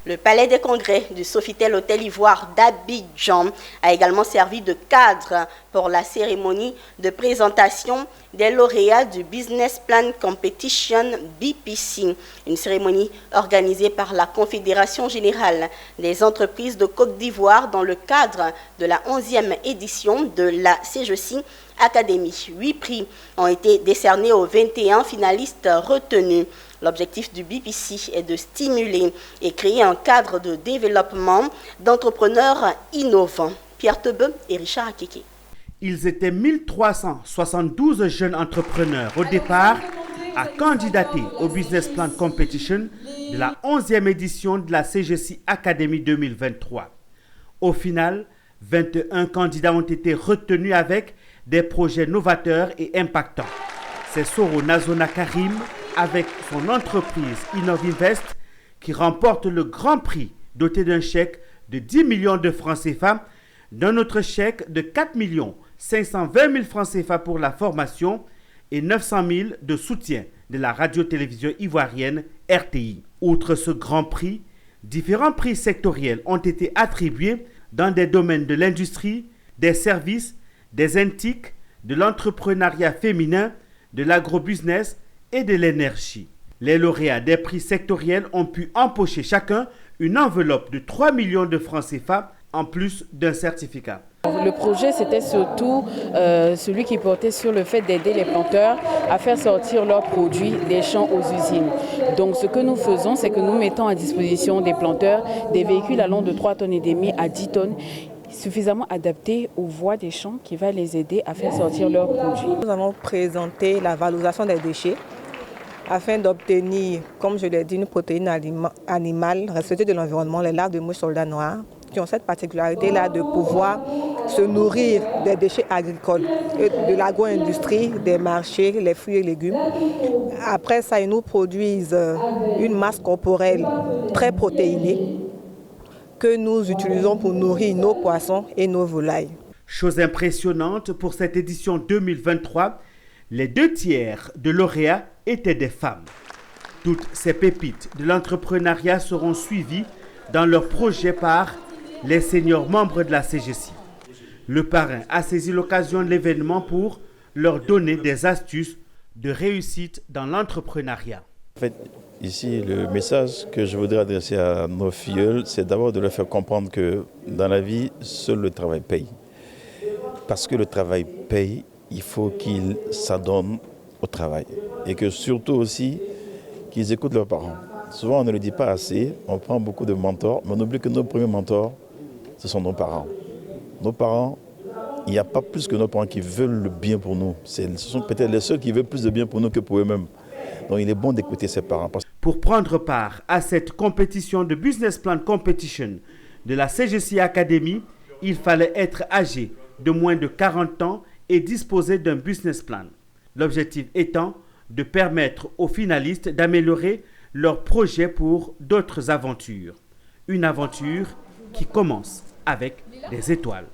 Le palais des congrès du Sofitel Hôtel Ivoire d'Abidjan a également servi de cadre pour la cérémonie de présentation des lauréats du Business Plan Competition BPC, une cérémonie organisée par la Confédération générale des entreprises de Côte d'Ivoire dans le cadre de la 11e édition de la CGC Academy. 8 prix ont été décernés aux 21 finalistes retenus. L'objectif du BPC est de stimuler et créer un cadre de développement d'entrepreneurs innovants. Pierre Tebe et Richard Akeke. Ils étaient 1372 jeunes entrepreneurs au départ à candidater au Business Plan Competition de la 11e édition de la CGC Academy 2023. Au final, 21 candidats ont été retenus avec des projets novateurs et impactants. C'est Soro Nazona Karim, avec son entreprise Innovinvest, qui remporte le grand prix doté d'un chèque de 10 millions de francs CFA, d'un autre chèque de 4 520 000 francs CFA pour la formation et 900 000 de soutien de la radio-télévision ivoirienne RTI. Outre ce grand prix, différents prix sectoriels ont été attribués dans des domaines de l'industrie, des services, des NTIC, de l'entrepreneuriat féminin, de l'agrobusiness et de l'énergie. Les lauréats des prix sectoriels ont pu empocher chacun une enveloppe de 3 millions de francs CFA en plus d'un certificat. Le projet, c'était surtout celui qui portait sur le fait d'aider les planteurs à faire sortir leurs produits des champs aux usines. Donc ce que nous faisons, c'est que nous mettons à disposition des planteurs des véhicules allant de 3,5 tonnes à 10 tonnes, suffisamment adaptés aux voies des champs qui va les aider à faire sortir leurs produits. Nous allons présenter la valorisation des déchets afin d'obtenir, comme je l'ai dit, une protéine animale respectueuse de l'environnement, les larves de mouches soldats noirs, qui ont cette particularité-là de pouvoir se nourrir des déchets agricoles, de l'agro-industrie, des marchés, les fruits et légumes. Après ça, ils nous produisent une masse corporelle très protéinée que nous utilisons pour nourrir nos poissons et nos volailles. Chose impressionnante pour cette édition 2023, les 2 tiers de lauréats étaient des femmes. Toutes ces pépites de l'entrepreneuriat seront suivies dans leurs projets par les seniors membres de la CGC. Le parrain a saisi l'occasion de l'événement pour leur donner des astuces de réussite dans l'entrepreneuriat. En fait, ici, le message que je voudrais adresser à nos filleuls, c'est d'abord de leur faire comprendre que dans la vie, seul le travail paye. Parce que le travail paye, il faut qu'ils s'adonnent au travail. Et que surtout aussi, qu'ils écoutent leurs parents. Souvent, on ne le dit pas assez, on prend beaucoup de mentors, mais on oublie que nos premiers mentors, ce sont nos parents. Nos parents, il n'y a pas plus que nos parents qui veulent le bien pour nous. Ce sont peut-être les seuls qui veulent plus de bien pour nous que pour eux-mêmes. Donc il est bon d'écouter ses parents. Pour prendre part à cette compétition de Business Plan Competition de la CGC Academy, il fallait être âgé de moins de 40 ans et disposer d'un business plan. L'objectif étant de permettre aux finalistes d'améliorer leur projet pour d'autres aventures. Une aventure qui commence avec des étoiles.